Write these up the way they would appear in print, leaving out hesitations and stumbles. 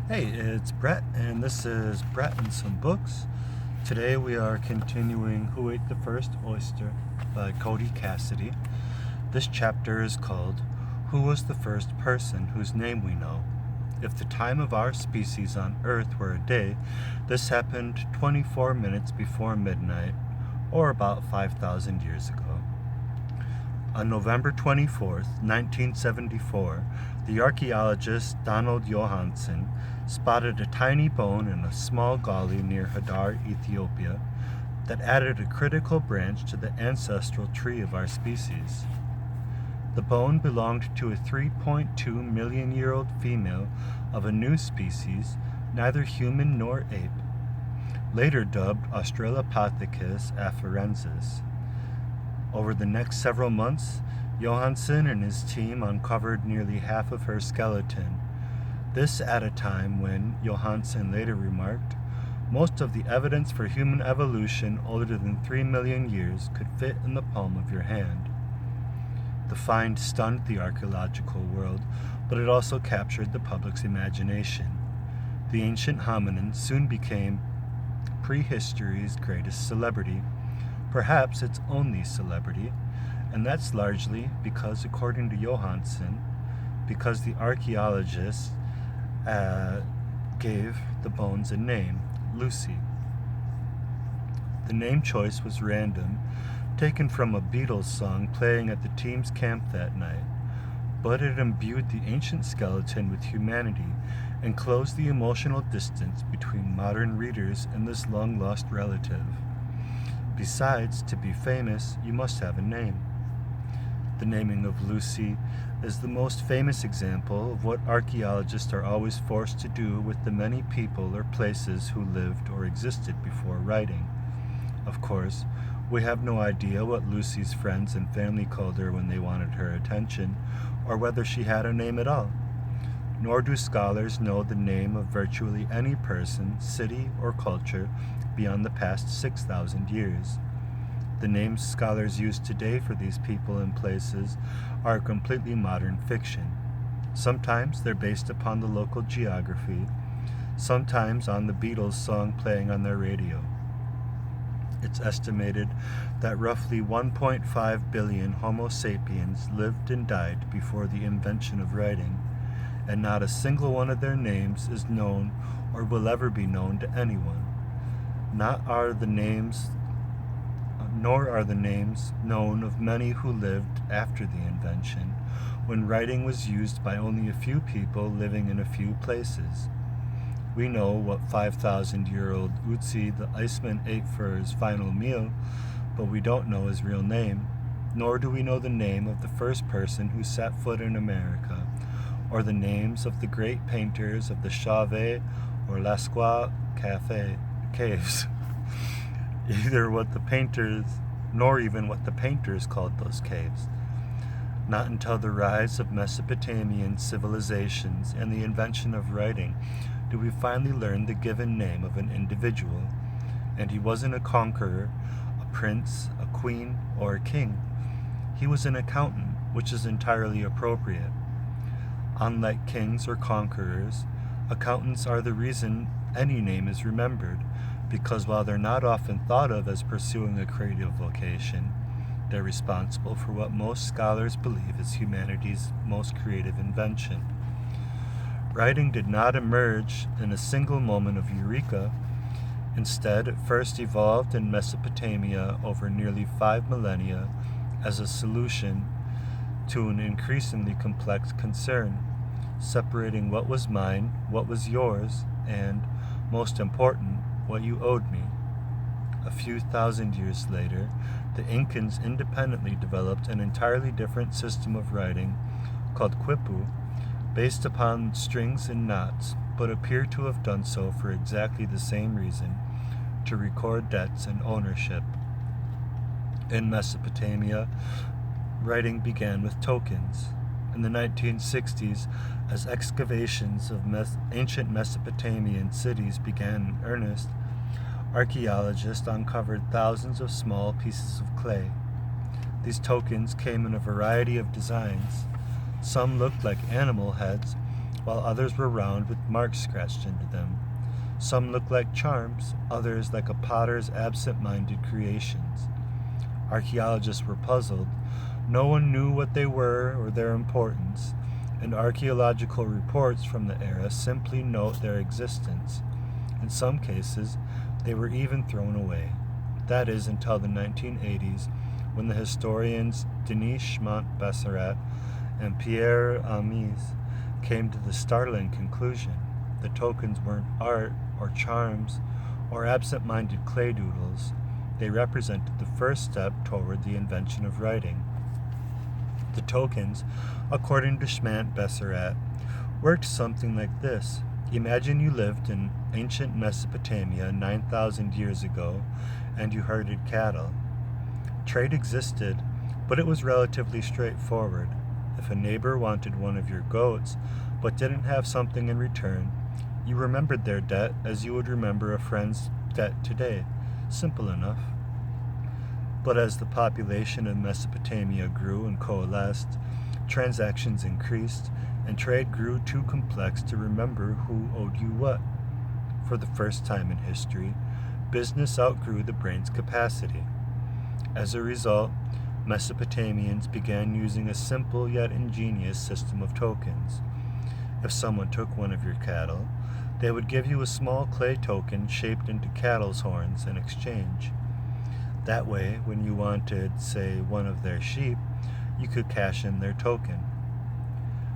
Hey, it's Brett, and this is Brett and Some Books. Today we are continuing Who Ate the First Oyster by Cody Cassidy. This chapter is called Who Was the First Person Whose Name We Know? If the time of our species on Earth were a day, this happened 24 minutes before midnight, or about 5,000 years ago. On November 24th, 1974, the archaeologist Donald Johanson spotted a tiny bone in a small gully near Hadar, Ethiopia, that added a critical branch to the ancestral tree of our species. The bone belonged to a 3.2 million year old female of a new species, neither human nor ape, later dubbed Australopithecus afarensis. Over the next several months, Johanson and his team uncovered nearly half of her skeleton. This at a time when, Johanson later remarked, most of the evidence for human evolution older than 3 million years could fit in the palm of your hand. The find stunned the archaeological world, but it also captured the public's imagination. The ancient hominin soon became prehistory's greatest celebrity, perhaps its only celebrity, and that's largely because, according to Johanson, because the archaeologists gave the bones a name, Lucy. The name choice was random, taken from a Beatles song playing at the team's camp that night, but it imbued the ancient skeleton with humanity and closed the emotional distance between modern readers and this long-lost relative. Besides, to be famous, you must have a name. The naming of Lucy is the most famous example of what archaeologists are always forced to do with the many people or places who lived or existed before writing. Of course, we have no idea what Lucy's friends and family called her when they wanted her attention, or whether she had a name at all. Nor do scholars know the name of virtually any person, city, or culture beyond the past 6,000 years. The names scholars use today for these people and places are completely modern fiction. Sometimes they're based upon the local geography, sometimes on the Beatles song playing on their radio. It's estimated that roughly 1.5 billion Homo sapiens lived and died before the invention of writing, and not a single one of their names is known or will ever be known to anyone. Nor are the names known of many who lived after the invention, when writing was used by only a few people living in a few places. We know what 5,000-year-old Utsi the Iceman ate for his final meal, but we don't know his real name, nor do we know the name of the first person who set foot in America, or the names of the great painters of the Chauvet or Lascaux caves. Nor even what the painters called those caves. Not until the rise of Mesopotamian civilizations and the invention of writing do we finally learn the given name of an individual. And he wasn't a conqueror, a prince, a queen, or a king. He was an accountant, which is entirely appropriate. Unlike kings or conquerors, accountants are the reason any name is remembered, because while they're not often thought of as pursuing a creative vocation, they're responsible for what most scholars believe is humanity's most creative invention. Writing did not emerge in a single moment of eureka. Instead, it first evolved in Mesopotamia over nearly 5 millennia as a solution to an increasingly complex concern, separating what was mine, what was yours, and, most important, what you owed me. A few thousand years later, the Incans independently developed an entirely different system of writing called quipu, based upon strings and knots, but appear to have done so for exactly the same reason, to record debts and ownership. In Mesopotamia, writing began with tokens. In the 1960s, as excavations of ancient Mesopotamian cities began in earnest, archaeologists uncovered thousands of small pieces of clay. These tokens came in a variety of designs. Some looked like animal heads, while others were round with marks scratched into them. Some looked like charms, others like a potter's absent-minded creations. Archaeologists were puzzled. No one knew what they were or their importance, and archaeological reports from the era simply note their existence. In some cases, they were even thrown away. That is, until the 1980s, when the historians Denis Schmant-Besseret and Pierre Amis came to the startling conclusion: the tokens weren't art or charms or absent-minded clay doodles. They represented the first step toward the invention of writing. The tokens, according to Schmant-Besseret, worked something like this. Imagine you lived in ancient Mesopotamia 9,000 years ago, and you herded cattle. Trade existed, but it was relatively straightforward. If a neighbor wanted one of your goats, but didn't have something in return, you remembered their debt as you would remember a friend's debt today. Simple enough. But as the population of Mesopotamia grew and coalesced, transactions increased, and trade grew too complex to remember who owed you what. For the first time in history, business outgrew the brain's capacity. As a result, Mesopotamians began using a simple yet ingenious system of tokens. If someone took one of your cattle, they would give you a small clay token shaped into cattle's horns in exchange. That way, when you wanted, say, one of their sheep, you could cash in their token.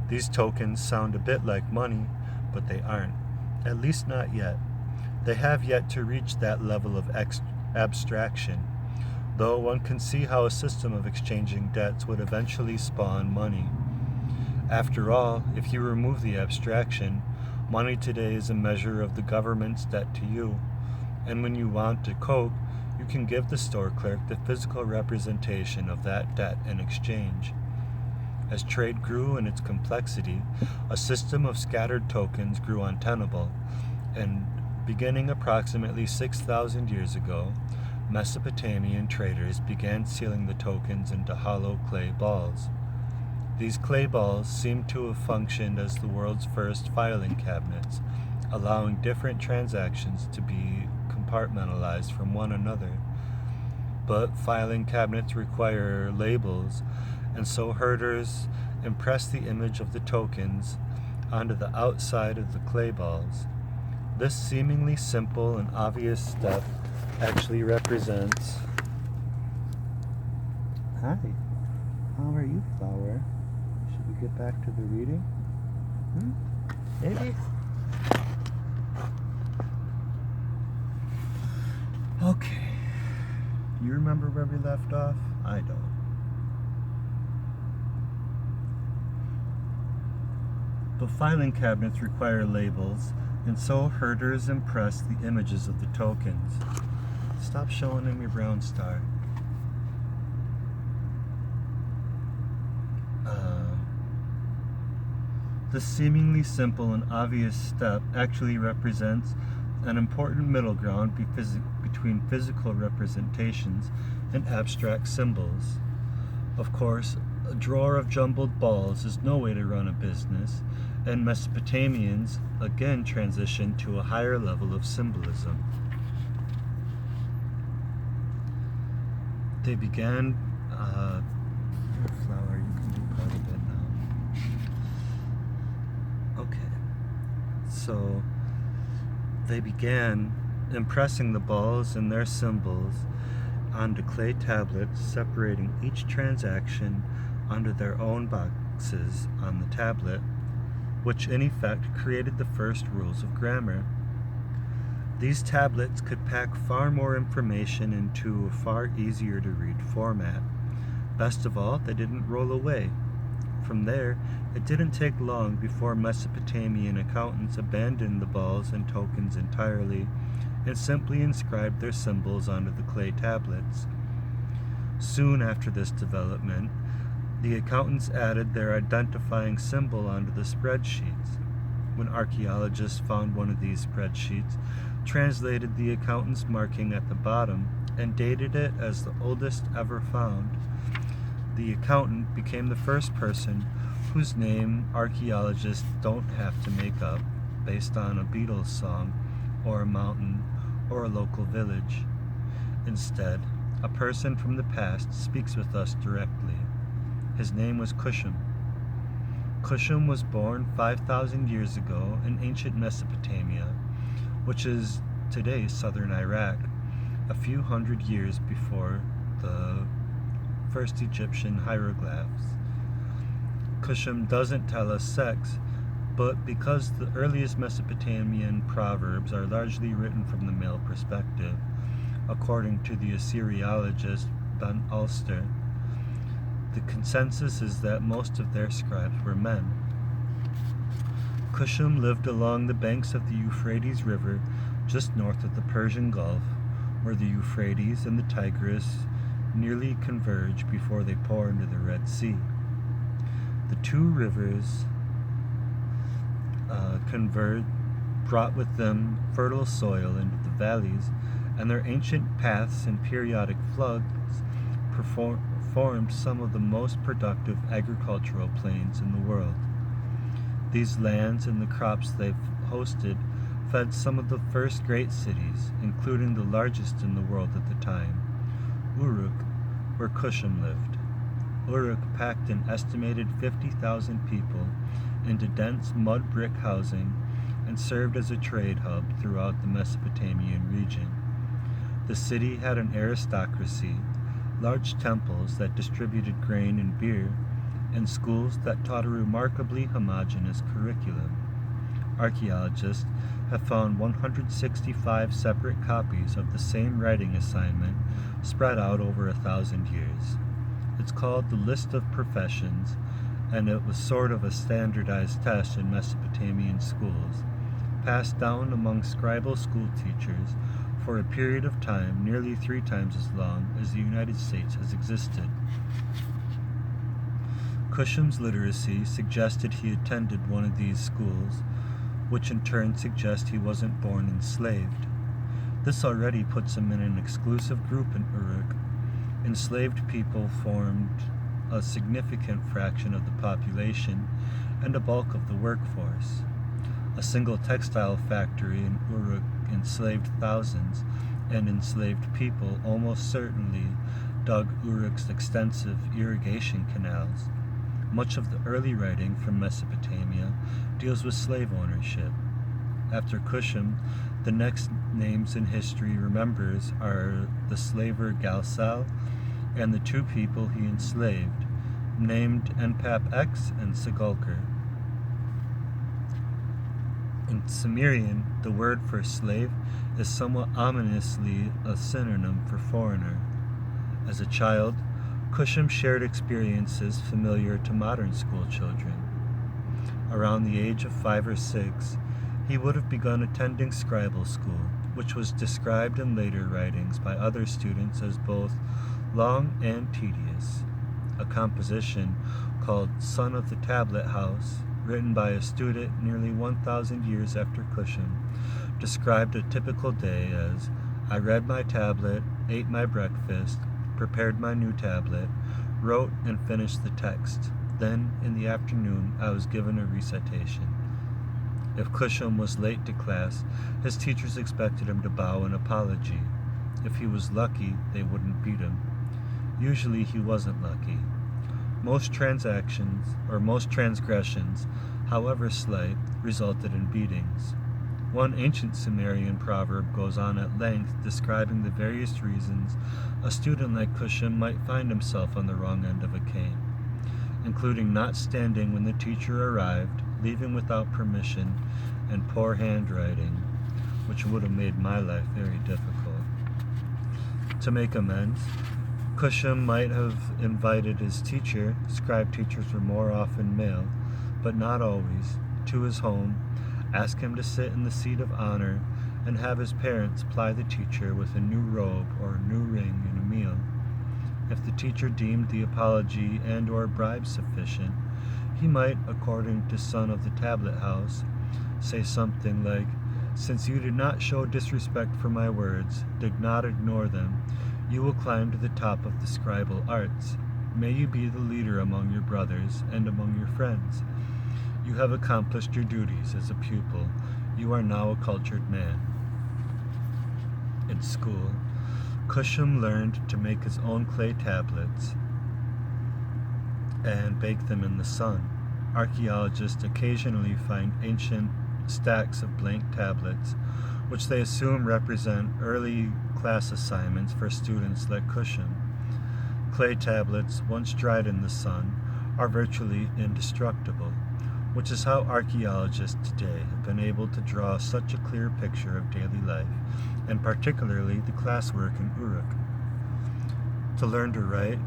These tokens sound a bit like money, but they aren't, at least not yet. They have yet to reach that level of abstraction, though one can see how a system of exchanging debts would eventually spawn money. After all, if you remove the abstraction, money today is a measure of the government's debt to you, and when you want a Coke, you can give the store clerk the physical representation of that debt in exchange. As trade grew in its complexity, a system of scattered tokens grew untenable, and beginning approximately 6,000 years ago, Mesopotamian traders began sealing the tokens into hollow clay balls. These clay balls seem to have functioned as the world's first filing cabinets, allowing different transactions to be compartmentalized from one another. But filing cabinets require labels, and so herders impress the image of the tokens onto the outside of the clay balls. This seemingly simple and obvious step actually represents... Hi, how are you, flower? Should we get back to the reading? Maybe? Okay. You remember where we left off? I don't. But filing cabinets require labels, and so herders impress the images of the tokens. Stop showing him your brown star. This seemingly simple and obvious step actually represents an important middle ground between physical representations and abstract symbols. Of course, a drawer of jumbled balls is no way to run a business, and Mesopotamians again transitioned to a higher level of symbolism. They began... flower, you can be part of it now. Okay. So, they began impressing the balls and their symbols onto clay tablets, separating each transaction onto their own boxes on the tablet, which in effect created the first rules of grammar. These tablets could pack far more information into a far easier to read format. Best of all, they didn't roll away. From there, it didn't take long before Mesopotamian accountants abandoned the balls and tokens entirely and simply inscribed their symbols onto the clay tablets. Soon after this development, the accountants added their identifying symbol onto the spreadsheets. When archaeologists found one of these spreadsheets, translated the accountant's marking at the bottom, and dated it as the oldest ever found, the accountant became the first person whose name archaeologists don't have to make up based on a Beatles song or a mountain or a local village. Instead, a person from the past speaks with us directly. His name was Kushum. Kushum was born 5,000 years ago in ancient Mesopotamia, which is today southern Iraq, a few hundred years before the first Egyptian hieroglyphs. Kushum doesn't tell us sex, but because the earliest Mesopotamian proverbs are largely written from the male perspective, according to the Assyriologist Ben Ulster, the consensus is that most of their scribes were men. Kushum lived along the banks of the Euphrates River just north of the Persian Gulf, where the Euphrates and the Tigris nearly converge before they pour into the Red Sea. The two rivers brought with them fertile soil into the valleys, and their ancient paths and periodic floods formed some of the most productive agricultural plains in the world. These lands and the crops they've hosted fed some of the first great cities, including the largest in the world at the time, Uruk, where Kushum lived. Uruk packed an estimated 50,000 people into dense mud brick housing and served as a trade hub throughout the Mesopotamian region. The city had an aristocracy, large temples that distributed grain and beer, and schools that taught a remarkably homogeneous curriculum. Archaeologists have found 165 separate copies of the same writing assignment spread out over 1,000 years. It's called the List of Professions, and it was sort of a standardized test in Mesopotamian schools, passed down among scribal school teachers for a period of time nearly 3 times as long as the United States has existed. Kushum's literacy suggested he attended one of these schools, which in turn suggests he wasn't born enslaved. This already puts him in an exclusive group in Uruk. Enslaved people formed a significant fraction of the population and a bulk of the workforce. A single textile factory in Uruk enslaved thousands, and enslaved people almost certainly dug Uruk's extensive irrigation canals. Much of the early writing from Mesopotamia deals with slave ownership. After Kushum, the next names in history remembers are the slaver Galsal and the 2 people he enslaved, named Enpap X and Sigulker. In Sumerian, the word for slave is somewhat ominously a synonym for foreigner. As a child, Kushum shared experiences familiar to modern school children. Around the age of 5 or 6, he would have begun attending scribal school, which was described in later writings by other students as both long and tedious. A composition called Son of the Tablet House, written by a student nearly 1,000 years after Kushum, described a typical day as, "I read my tablet, ate my breakfast, prepared my new tablet, wrote and finished the text. Then, in the afternoon, I was given a recitation." If Kushum was late to class, his teachers expected him to bow an apology. If he was lucky, they wouldn't beat him. Usually he wasn't lucky. Most transgressions, however slight, resulted in beatings. One ancient Sumerian proverb goes on at length describing the various reasons a student like Kushum might find himself on the wrong end of a cane, including not standing when the teacher arrived, leaving without permission, and poor handwriting, which would have made my life very difficult. To make amends, Kushum might have invited his teacher, scribe teachers were more often male, but not always, to his home, ask him to sit in the seat of honor, and have his parents ply the teacher with a new robe or a new ring and a meal. If the teacher deemed the apology and or bribe sufficient, he might, according to Son of the Tablet House, say something like, "Since you did not show disrespect for my words, did not ignore them, you will climb to the top of the scribal arts." May you be the leader among your brothers and among your friends. You have accomplished your duties as a pupil. You are now a cultured man. In school, Kushum learned to make his own clay tablets and bake them in the sun. Archaeologists occasionally find ancient stacks of blank tablets, which they assume represent early class assignments for students like Kushum. Clay tablets, once dried in the sun, are virtually indestructible, which is how archaeologists today have been able to draw such a clear picture of daily life, and particularly the classwork in Uruk. To learn to write,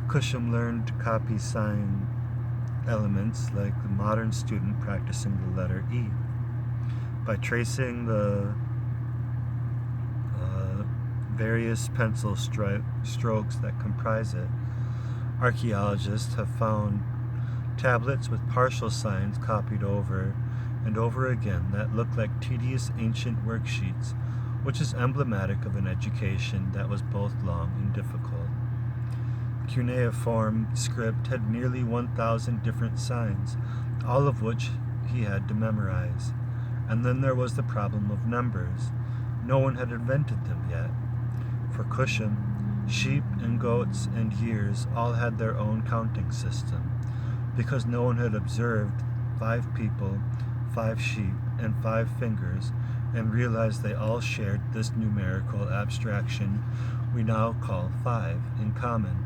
Kushum learned to copy sign elements like the modern student practicing the letter E. By tracing the various pencil strokes that comprise it, archaeologists have found tablets with partial signs copied over and over again that look like tedious ancient worksheets, which is emblematic of an education that was both long and difficult. Cuneiform script had nearly 1,000 different signs, all of which he had to memorize. And then there was the problem of numbers. No one had invented them yet. For Kushum, sheep and goats and years all had their own counting system, because no one had observed 5 people, 5 sheep, and 5 fingers, and realized they all shared this numerical abstraction we now call 5 in common.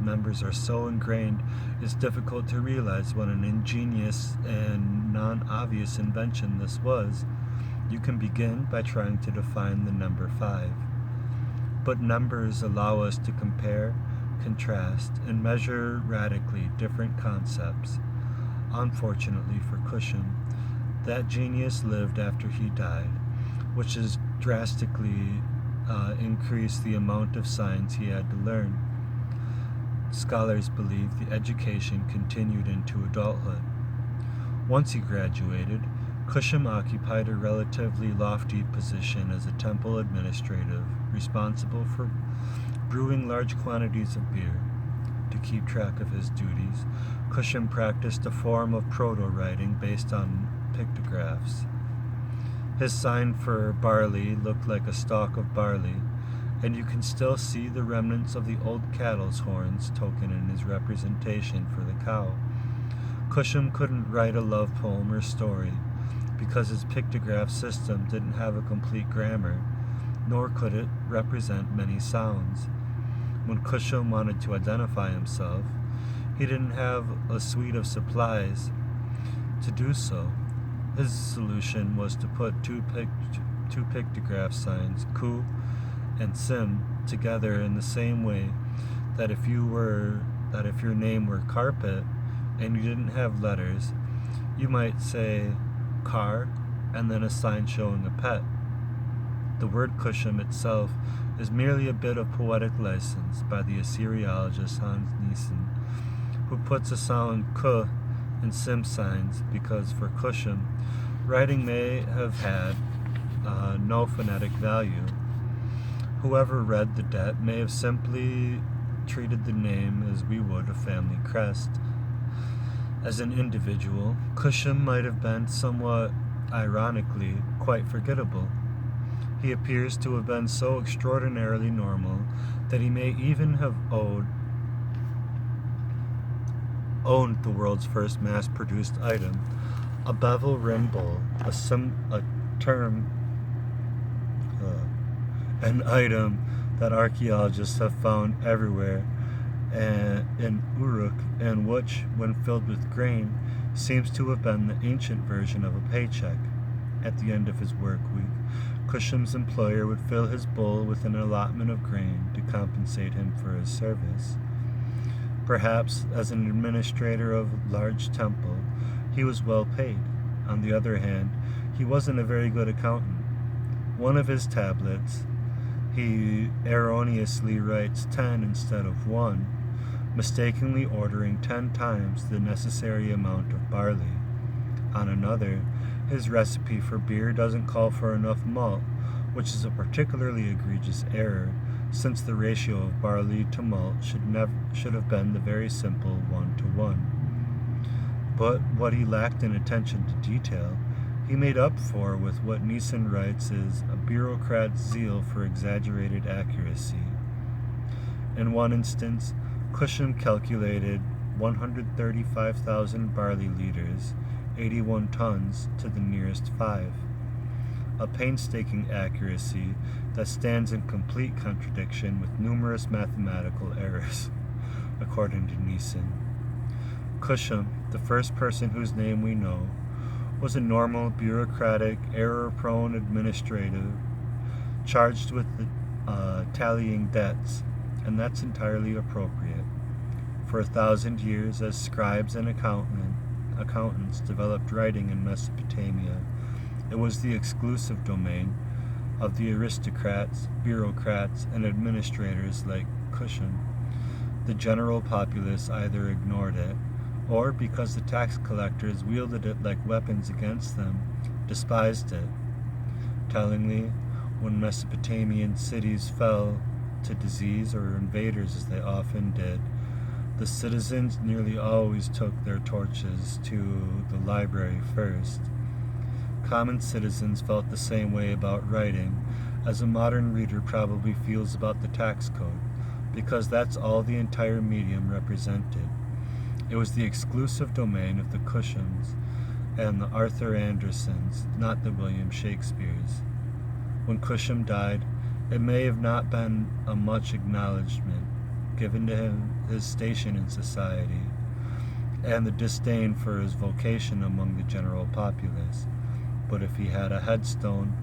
Numbers are so ingrained, it's difficult to realize what an ingenious and non-obvious invention this was. You can begin by trying to define the number 5. But numbers allow us to compare, contrast, and measure radically different concepts. Unfortunately for Kushum, that genius lived after he died, which has drastically increased the amount of signs he had to learn. Scholars believe the education continued into adulthood. Once he graduated, Kushum occupied a relatively lofty position as a temple administrative, responsible for brewing large quantities of beer. To keep track of his duties, Kushum practiced a form of proto-writing based on pictographs. His sign for barley looked like a stalk of barley, and you can still see the remnants of the old cattle's horns token in his representation for the cow. Kushum couldn't write a love poem or story because his pictograph system didn't have a complete grammar, nor could it represent many sounds. When Kushum wanted to identify himself, he didn't have a suite of supplies to do so. His solution was to put two pictograph signs, Ku and Sim, together in the same way that if your name were Carpet and you didn't have letters, you might say car and then a sign showing a pet. The word Kushum itself is merely a bit of poetic license by the Assyriologist Hans Niesen, who puts a sound K in Sim signs because for Kushum, writing may have had no phonetic value. Whoever read the debt may have simply treated the name as we would a family crest. As an individual, Kushum might have been somewhat ironically quite forgettable. He appears to have been so extraordinarily normal that he may even have owned the world's first mass-produced item, a bevel-rimmed bowl, an item that archaeologists have found everywhere in Uruk, and which, when filled with grain, seems to have been the ancient version of a paycheck. At the end of his work week, Kushum's employer would fill his bowl with an allotment of grain to compensate him for his service. Perhaps, as an administrator of a large temple, he was well paid. On the other hand, he wasn't a very good accountant. One of his tablets, he erroneously writes 10 instead of 1, mistakenly ordering 10 times the necessary amount of barley. On another, his recipe for beer doesn't call for enough malt, which is a particularly egregious error, since the ratio of barley to malt should have been the very simple 1-to-1. But what he lacked in attention to detail, he made up for with what Neeson writes is a bureaucrat's zeal for exaggerated accuracy. In one instance, Cusham calculated 135,000 barley liters, 81 tons, to the nearest 5. A painstaking accuracy that stands in complete contradiction with numerous mathematical errors, according to Neeson. Cusham, the first person whose name we know, was a normal, bureaucratic, error-prone administrative charged with tallying debts, and that's entirely appropriate. For 1,000 years, as scribes and accountants developed writing in Mesopotamia, it was the exclusive domain of the aristocrats, bureaucrats, and administrators like Cusham. The general populace either ignored it, or, because the tax collectors wielded it like weapons against them, despised it. Tellingly, when Mesopotamian cities fell to disease or invaders, as they often did, the citizens nearly always took their torches to the library first. Common citizens felt the same way about writing as a modern reader probably feels about the tax code, because that's all the entire medium represented. It was the exclusive domain of the Cushams and the Arthur Andersons, not the William Shakespeares. When Cusham died, it may have not been a much acknowledgement given to him, his station in society, and the disdain for his vocation among the general populace. But if he had a headstone,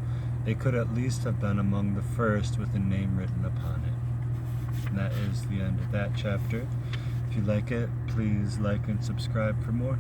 it could at least have been among the first with a name written upon it. And that is the end of that chapter. If you like it, please like and subscribe for more.